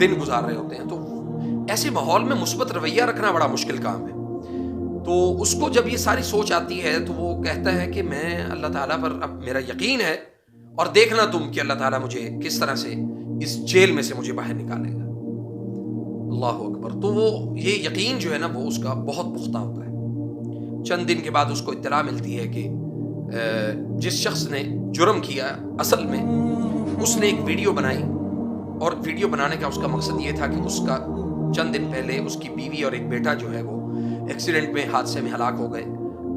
دن گزار رہے ہوتے ہیں. تو ایسے ماحول میں مثبت رویہ رکھنا بڑا مشکل کام ہے. تو اس کو جب یہ ساری سوچ آتی ہے تو وہ کہتا ہے کہ میں اللہ تعالیٰ پر اب میرا یقین ہے، اور دیکھنا تم کہ اللہ تعالیٰ مجھے کس طرح سے اس جیل میں سے مجھے باہر نکالے گا. اللہ اکبر. تو وہ یہ یقین جو ہے نا وہ اس کا بہت پختہ ہوتا ہے. چند دن کے بعد اس کو اطلاع ملتی ہے کہ جس شخص نے جرم کیا اصل میں اس نے ایک ویڈیو بنائی، اور ویڈیو بنانے کا اس کا مقصد یہ تھا کہ اس کا چند دن پہلے اس کی بیوی اور ایک بیٹا جو ہے وہ ایکسیڈنٹ میں، حادثے میں ہلاک ہو گئے،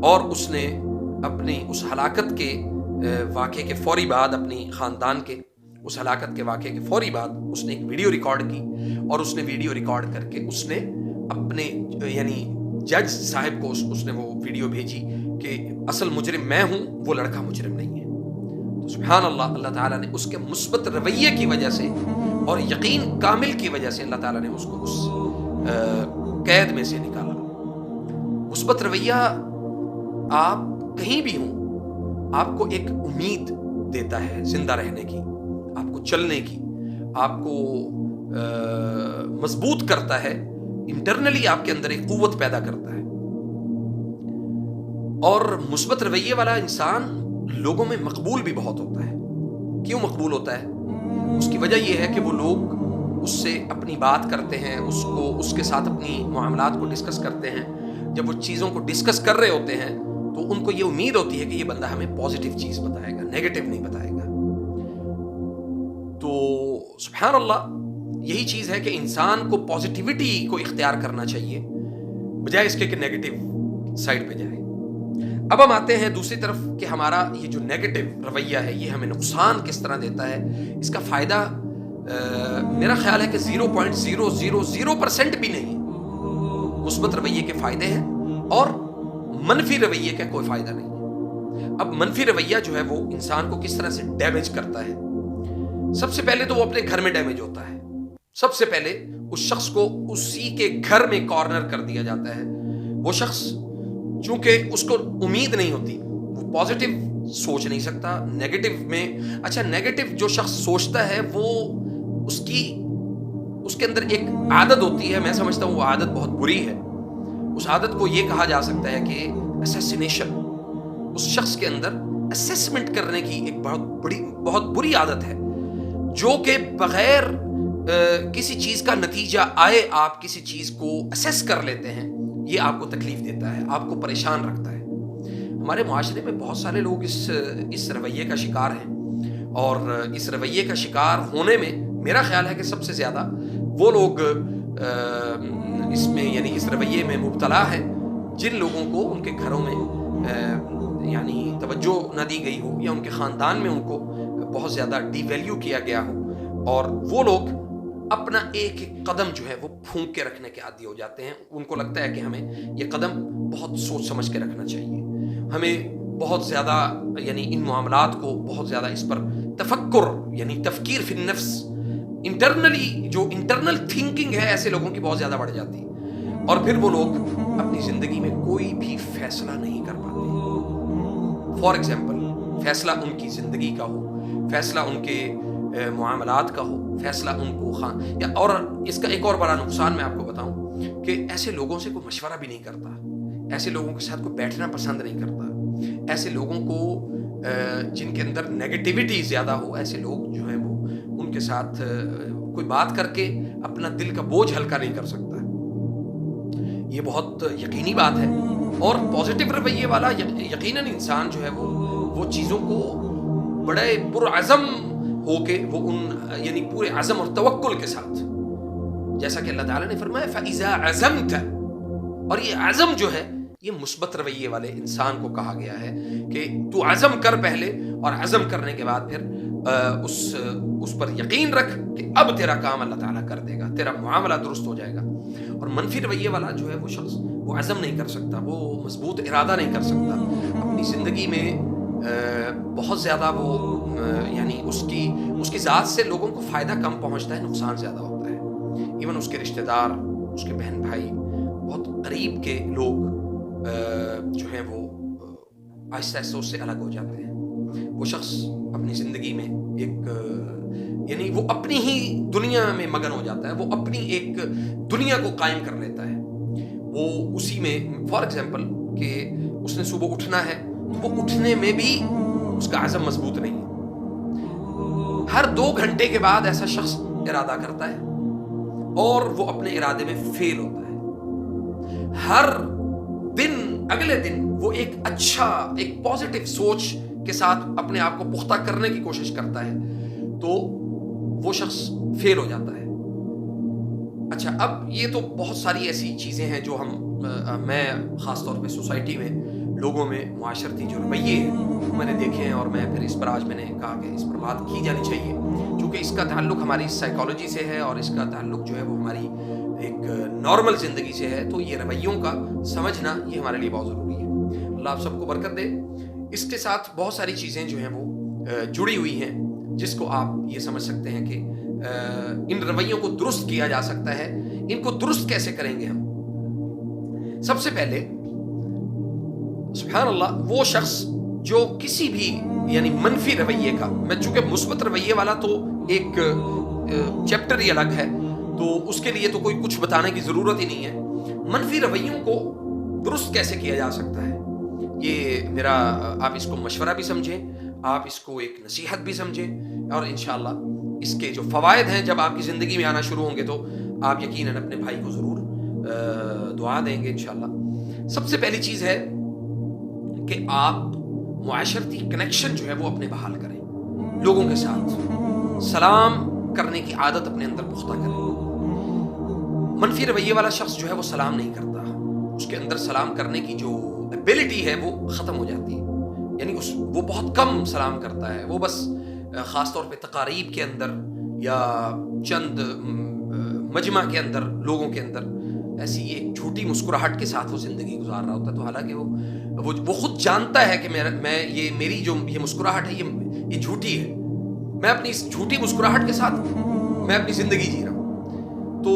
اور اس نے اپنی اس ہلاکت کے واقعے کے فوری بعد، اپنی خاندان کے اس ہلاکت کے واقعے کے فوری بعد اس نے ایک ویڈیو ریکارڈ کی، اور اس نے ویڈیو ریکارڈ کر کے اس نے اپنے یعنی جج صاحب کو اس نے وہ ویڈیو بھیجی کہ اصل مجرم میں ہوں، وہ لڑکا مجرم نہیں ہے. تو سبحان اللہ، اللہ تعالیٰ نے اس کے مثبت رویے کی وجہ سے اور یقین کامل کی وجہ سے اللہ تعالیٰ نے اس کو اس قید میں سے نکالا. مثبت رویہ آپ کہیں بھی ہوں آپ کو ایک امید دیتا ہے زندہ رہنے کی، آپ کو چلنے کی، آپ کو مضبوط کرتا ہے، انٹرنلی آپ کے اندر ایک قوت پیدا کرتا ہے. اور مثبت رویے والا انسان لوگوں میں مقبول بھی بہت ہوتا ہے. کیوں مقبول ہوتا ہے؟ اس کی وجہ یہ ہے کہ وہ لوگ اس سے اپنی بات کرتے ہیں، اس کے ساتھ اپنی معاملات کو ڈسکس کرتے ہیں. جب وہ چیزوں کو ڈسکس کر رہے ہوتے ہیں تو ان کو یہ امید ہوتی ہے کہ یہ بندہ ہمیں پازیٹیو چیز بتائے گا، نیگیٹو نہیں بتائے گا. تو سبحان اللہ، یہی چیز ہے کہ انسان کو پازیٹیوٹی کو اختیار کرنا چاہیے بجائے اس کے کہ نیگیٹو سائڈ پہ جائے. اب ہم آتے ہیں دوسری طرف کہ ہمارا یہ جو نیگیٹو رویہ ہے یہ ہمیں نقصان کس طرح دیتا ہے. اس کا فائدہ میرا خیال ہے کہ 0.000% بھی نہیں. مثبت رویے کے فائدے ہیں اور منفی رویے کا کوئی فائدہ نہیں ہے. اب منفی رویہ جو ہے وہ انسان کو کس طرح سے ڈیمیج کرتا ہے. سب سے پہلے تو وہ اپنے گھر میں ڈیمیج ہوتا ہے. سب سے پہلے اس شخص کو اسی کے گھر میں کارنر کر دیا جاتا ہے. وہ شخص چونکہ اس کو امید نہیں ہوتی، وہ پازیٹیو سوچ نہیں سکتا. نیگیٹو میں نیگیٹو جو شخص سوچتا ہے وہ اس کے اندر ایک عادت ہوتی ہے. میں سمجھتا ہوں وہ عادت بہت بری ہے. اس عادت کو یہ کہا جا سکتا ہے کہ اسیسینیشن. اس شخص کے اندر اسیسمنٹ کرنے کی ایک بہت بری عادت ہے، جو کہ بغیر کسی چیز کا نتیجہ آئے آپ کسی چیز کو اسیس کر لیتے ہیں. یہ آپ کو تکلیف دیتا ہے، آپ کو پریشان رکھتا ہے. ہمارے معاشرے میں بہت سارے لوگ اس رویے کا شکار ہیں، اور اس رویے کا شکار ہونے میں میرا خیال ہے کہ سب سے زیادہ وہ لوگ اس میں یعنی اس رویے میں مبتلا ہیں جن لوگوں کو ان کے گھروں میں یعنی توجہ نہ دی گئی ہو، یا ان کے خاندان میں ان کو بہت زیادہ ڈی ویلیو کیا گیا ہو، اور وہ لوگ اپنا ایک ایک قدم جو ہے وہ پھونک کے رکھنے کے عادی ہو جاتے ہیں. ان کو لگتا ہے کہ ہمیں یہ قدم بہت سوچ سمجھ کے رکھنا چاہیے، ہمیں بہت زیادہ یعنی ان معاملات کو بہت زیادہ اس پر تفکر یعنی تفکیر فی النفس، انٹرنلی جو انٹرنل تھنکنگ ہے ایسے لوگوں کی بہت زیادہ بڑھ جاتی ہے، اور پھر وہ لوگ اپنی زندگی میں کوئی بھی فیصلہ نہیں کر پاتے. فار ایگزامپل، فیصلہ ان کی زندگی کا ہو، فیصلہ ان کے معاملات کا ہو، فیصلہ ان کو اور اس کا ایک اور بڑا نقصان میں آپ کو بتاؤں کہ ایسے لوگوں سے کوئی مشورہ بھی نہیں کرتا، ایسے لوگوں کے ساتھ کوئی بیٹھنا پسند نہیں کرتا. ایسے لوگوں کو جن کے اندر نیگیٹیوٹی زیادہ ہو، ایسے لوگ جو ہیں وہ ان کے ساتھ کوئی بات کر کے اپنا دل کا بوجھ ہلکا نہیں کر سکتا. یہ بہت یقینی بات ہے. اور پازیٹیو رویے والا یقیناً انسان جو ہے وہ چیزوں کو بڑے پرعزم ہو کے وہ ان یعنی پورے عزم اور توکل کے ساتھ، جیسا کہ اللہ تعالیٰ نے فرمایا فَإِذَا عَزَمْتَ، اور یہ عزم جو ہے یہ مثبت رویے والے انسان کو کہا گیا ہے کہ تو عزم کر پہلے، اور عزم کرنے کے بعد پھر اس پر یقین رکھ کہ اب تیرا کام اللہ تعالیٰ کر دے گا، تیرا معاملہ درست ہو جائے گا. اور منفی رویے والا جو ہے وہ شخص وہ عزم نہیں کر سکتا، وہ مضبوط ارادہ نہیں کر سکتا اپنی زندگی میں. بہت زیادہ وہ یعنی اس کی ذات سے لوگوں کو فائدہ کم پہنچتا ہے، نقصان زیادہ ہوتا ہے. ایون اس کے رشتہ دار، اس کے بہن بھائی، بہت قریب کے لوگ جو ہیں وہ آہستہ آہستہ اس سے الگ ہو جاتے ہیں. وہ شخص اپنی زندگی میں ایک یعنی وہ اپنی ہی دنیا میں مگن ہو جاتا ہے، وہ اپنی ایک دنیا کو قائم کر لیتا ہے، وہ اسی میں فار ایگزامپل کہ اس نے صبح اٹھنا ہے، وہ اٹھنے میں بھی اس کا عزم مضبوط نہیں ہے، ہر 2 گھنٹے کے بعد ایسا شخص ارادہ کرتا ہے اور وہ اپنے ارادے میں فیل ہوتا ہے، ہر دن اگلے دن وہ ایک اچھا ایک پازیٹیو سوچ کے ساتھ اپنے آپ کو پختہ کرنے کی کوشش کرتا ہے تو وہ شخص فیل ہو جاتا ہے۔ اچھا، اب یہ تو بہت ساری ایسی چیزیں ہیں جو میں خاص طور پہ سوسائٹی میں لوگوں میں معاشرتی جو رویے ہیں میں نے دیکھے ہیں، اور میں پھر اس پر آج میں نے کہا کہ اس پر بات کی جانی چاہیے، چونکہ اس کا تعلق ہماری سائیکالوجی سے ہے اور اس کا تعلق جو ہے وہ ہماری ایک نارمل زندگی سے ہے، تو یہ رویوں کا سمجھنا یہ ہمارے لیے بہت ضروری ہے۔ اللہ آپ سب کو برکت دے۔ اس کے ساتھ بہت ساری چیزیں جو ہیں وہ جڑی ہوئی ہیں جس کو آپ یہ سمجھ سکتے ہیں کہ ان رویوں کو درست کیا جا سکتا ہے۔ ان کو درست کیسے کریں گے ہم؟ سب سے پہلے سبحان اللہ، وہ شخص جو کسی بھی یعنی منفی رویے کا، میں چونکہ مثبت رویے والا تو ایک چیپٹر ہی الگ ہے تو اس کے لیے تو کوئی کچھ بتانے کی ضرورت ہی نہیں ہے، منفی رویوں کو درست کیسے کیا جا سکتا ہے یہ میرا آپ اس کو مشورہ بھی سمجھیں، آپ اس کو ایک نصیحت بھی سمجھیں، اور انشاءاللہ اس کے جو فوائد ہیں جب آپ کی زندگی میں آنا شروع ہوں گے تو آپ یقیناً اپنے بھائی کو ضرور دعا دیں گے انشاءاللہ۔ سب سے پہلی چیز ہے کہ آپ معاشرتی کنیکشن جو ہے وہ اپنے بحال کریں، لوگوں کے ساتھ سلام کرنے کی عادت اپنے اندر پختہ کریں۔ منفی رویے والا شخص جو ہے وہ سلام نہیں کرتا، اس کے اندر سلام کرنے کی جو ایبلٹی ہے وہ ختم ہو جاتی ہے، یعنی وہ بہت کم سلام کرتا ہے، وہ بس خاص طور پہ تقاریب کے اندر یا چند مجمع کے اندر لوگوں کے اندر ایسی ایک جھوٹی مسکراہٹ کے ساتھ وہ زندگی گزار رہا ہوتا ہے، تو حالانکہ وہ خود جانتا ہے کہ میں یہ میری جو یہ مسکراہٹ ہے یہ جھوٹی ہے، میں اپنی اس جھوٹی مسکراہٹ کے ساتھ میں اپنی زندگی جی رہا ہوں، تو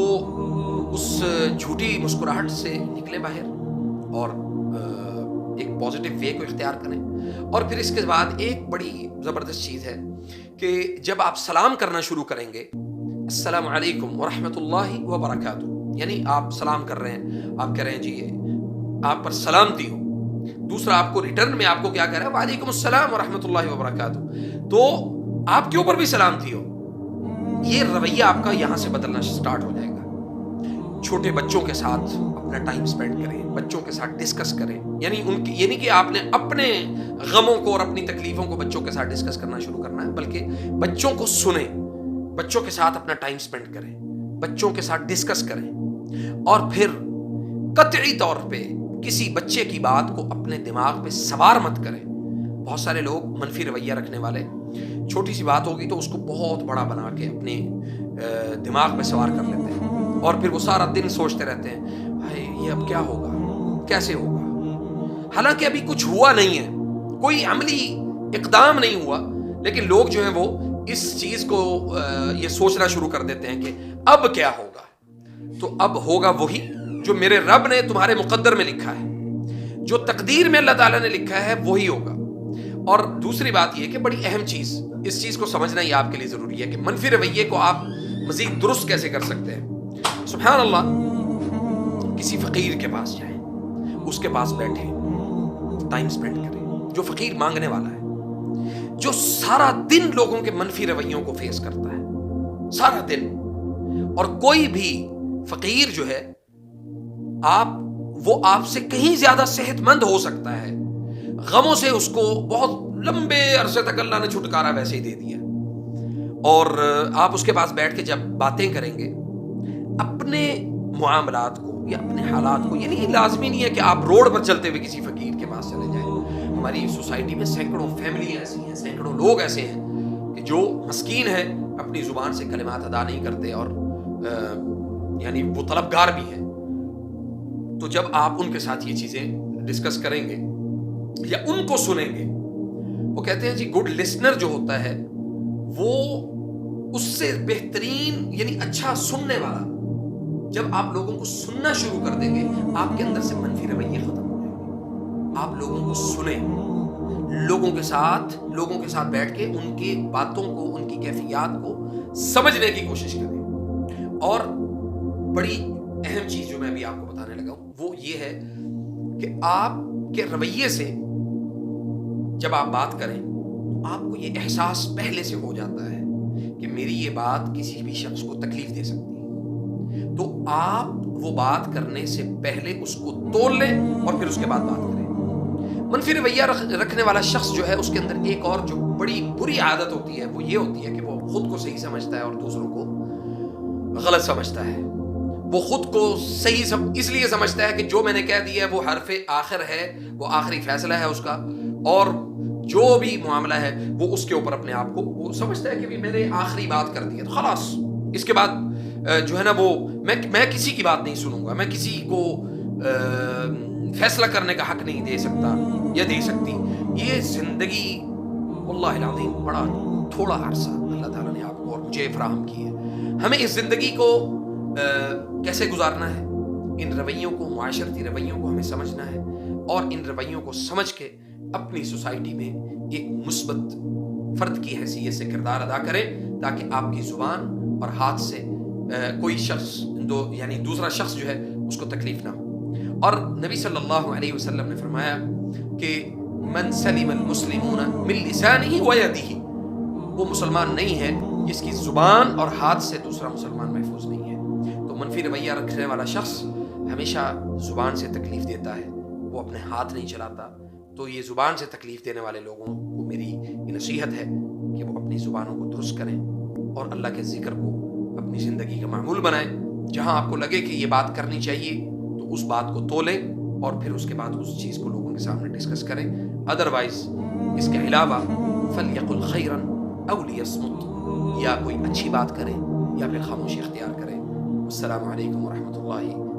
اس جھوٹی مسکراہٹ سے نکلے باہر اور ایک پازیٹیو وے کو اختیار کریں۔ اور پھر اس کے بعد ایک بڑی زبردست چیز ہے کہ جب آپ سلام کرنا شروع کریں گے، السلام علیکم ورحمۃ اللہ وبرکاتہ، یعنی آپ سلام کر رہے ہیں، آپ کہہ رہے ہیں جی آپ پر سلامتی ہو، دوسرا آپ کو ریٹرن میں آپ کو کیا کہہ رہا ہے، وعلیکم السلام ورحمۃ اللہ وبرکاتہ، تو آپ کے اوپر بھی سلامتی ہو، یہ رویہ آپ کا یہاں سے بدلنا سٹارٹ ہو جائے گا۔ چھوٹے بچوں کے ساتھ اپنا ٹائم سپینڈ کریں، بچوں کے ساتھ ڈسکس کریں، یعنی یہ نہیں کہ آپ نے اپنے غموں کو اور اپنی تکلیفوں کو بچوں کے ساتھ ڈسکس کرنا شروع کرنا ہے، بلکہ بچوں کو سنیں، بچوں کے ساتھ اپنا ٹائم سپینڈ کریں، بچوں کے ساتھ ڈسکس کریں، اور پھر قطعی طور پہ کسی بچے کی بات کو اپنے دماغ پہ سوار مت کریں۔ بہت سارے لوگ منفی رویہ رکھنے والے چھوٹی سی بات ہوگی تو اس کو بہت بڑا بنا کے اپنے دماغ میں سوار کر لیتے ہیں، اور پھر وہ سارا دن سوچتے رہتے ہیں بھائی یہ اب کیا ہوگا، کیسے ہوگا، حالانکہ ابھی کچھ ہوا نہیں ہے، کوئی عملی اقدام نہیں ہوا، لیکن لوگ جو ہیں وہ اس چیز کو یہ سوچنا شروع کر دیتے ہیں کہ اب کیا ہوگا، تو اب ہوگا وہی جو میرے رب نے تمہارے مقدر میں لکھا ہے، جو تقدیر میں اللہ تعالیٰ نے لکھا ہے وہی ہوگا۔ اور دوسری بات یہ کہ بڑی اہم چیز، اس چیز کو سمجھنا یہ آپ کے لیے ضروری ہے کہ منفی رویے کو آپ مزید درست کیسے کر سکتے ہیں۔ سبحان اللہ، کسی فقیر کے پاس جائیں، اس کے پاس بیٹھیں، ٹائم سپینڈ کریں، جو فقیر مانگنے والا ہے، جو سارا دن لوگوں کے منفی رویوں کو فیس کرتا ہے، سارا دن، اور کوئی بھی فقیر جو ہے وہ آپ سے کہیں زیادہ صحت مند ہو سکتا ہے، غموں سے اس کو بہت لمبے عرصے تک اللہ نے چھٹکارا ویسے ہی دے دیا، اور آپ اس کے پاس بیٹھ کے جب باتیں کریں گے اپنے معاملات کو یا اپنے حالات کو، یعنی لازمی نہیں ہے کہ آپ روڈ پر چلتے ہوئے کسی فقیر کے پاس چلے جائیں، ہماری سوسائٹی میں سینکڑوں فیملی ایسی ہیں، سینکڑوں لوگ ایسے ہیں کہ جو مسکین ہیں، اپنی زبان سے کلمات ادا نہیں کرتے، اور یعنی وہ طلبگار بھی ہیں، تو جب آپ ان کے ساتھ یہ چیزیں ڈسکس کریں گے یا ان کو سنیں گے، وہ کہتے ہیں جی گڈ لسنر جو ہوتا ہے وہ اس سے بہترین یعنی اچھا سننے والا، جب آپ لوگوں کو سننا شروع کر دیں گے آپ کے اندر سے منفی رویے ختم ہو جائیں گے، آپ لوگوں کو سنیں، لوگوں کے ساتھ بیٹھ کے ان کی باتوں کو، ان کی کیفیات کو سمجھنے کی کوشش کریں. اور بڑی اہم چیز جو میں ابھی آپ کو بتانے لگا ہوں وہ یہ ہے کہ آپ کے رویے سے جب آپ بات کریں آپ کو یہ احساس پہلے سے ہو جاتا ہے کہ میری یہ بات کسی بھی شخص کو تکلیف دے سکتی ہے، تو آپ وہ بات کرنے سے پہلے اس کو تول لیں اور پھر اس کے بعد بات کریں. منفی رویہ رکھنے والا شخص جو ہے اس کے اندر ایک اور جو بڑی بری عادت ہوتی ہے وہ یہ ہوتی ہے کہ وہ خود کو صحیح سمجھتا ہے اور دوسروں کو غلط سمجھتا ہے. وہ خود کو صحیح اس لیے سمجھتا ہے کہ جو میں نے کہہ دیا ہے وہ حرف آخر ہے، وہ آخری فیصلہ ہے اس کا، اور جو بھی معاملہ ہے وہ اس کے اوپر اپنے آپ کو وہ سمجھتا ہے کہ میں نے آخری بات کر دی ہے تو خلاص اس کے بعد جو ہے نا وہ میں کسی کی بات نہیں سنوں گا، میں کسی کو فیصلہ کرنے کا حق نہیں دے سکتا یا دے سکتی. یہ زندگی واللہ العظیم بڑا تھوڑا عرصہ اللہ تعالیٰ نے آپ کو اور مجھے فراہم کی ہے. ہمیں اس زندگی کو کیسے گزارنا ہے، ان رویوں کو، معاشرتی رویوں کو ہمیں سمجھنا ہے اور ان رویوں کو سمجھ کے اپنی سوسائٹی میں ایک مثبت فرد کی حیثیت سے کردار ادا کریں تاکہ آپ کی زبان اور ہاتھ سے کوئی شخص یعنی دوسرا شخص جو ہے اس کو تکلیف نہ ہو. اور نبی صلی اللہ علیہ وسلم نے فرمایا کہ من سلم المسلمون من لسانہ و یدہ، وہ مسلمان نہیں ہے جس کی زبان اور ہاتھ سے دوسرا مسلمان محفوظ نہیں ہے. تو منفی رویہ رکھنے والا شخص ہمیشہ زبان سے تکلیف دیتا ہے، وہ اپنے ہاتھ نہیں چلاتا. تو یہ زبان سے تکلیف دینے والے لوگوں کو میری یہ نصیحت ہے کہ وہ اپنی زبانوں کو درست کریں اور اللہ کے ذکر کو اپنی زندگی کا معمول بنائیں. جہاں آپ کو لگے کہ یہ بات کرنی چاہیے تو اس بات کو تولیں اور پھر اس کے بعد اس چیز کو لوگوں کے سامنے ڈسکس کریں. ادروائز اس کے علاوہ فلیقل خیرا او لیصمت، یا کوئی اچھی بات کریں یا پھر خاموشی اختیار کریں. السلام علیکم ورحمۃ اللہ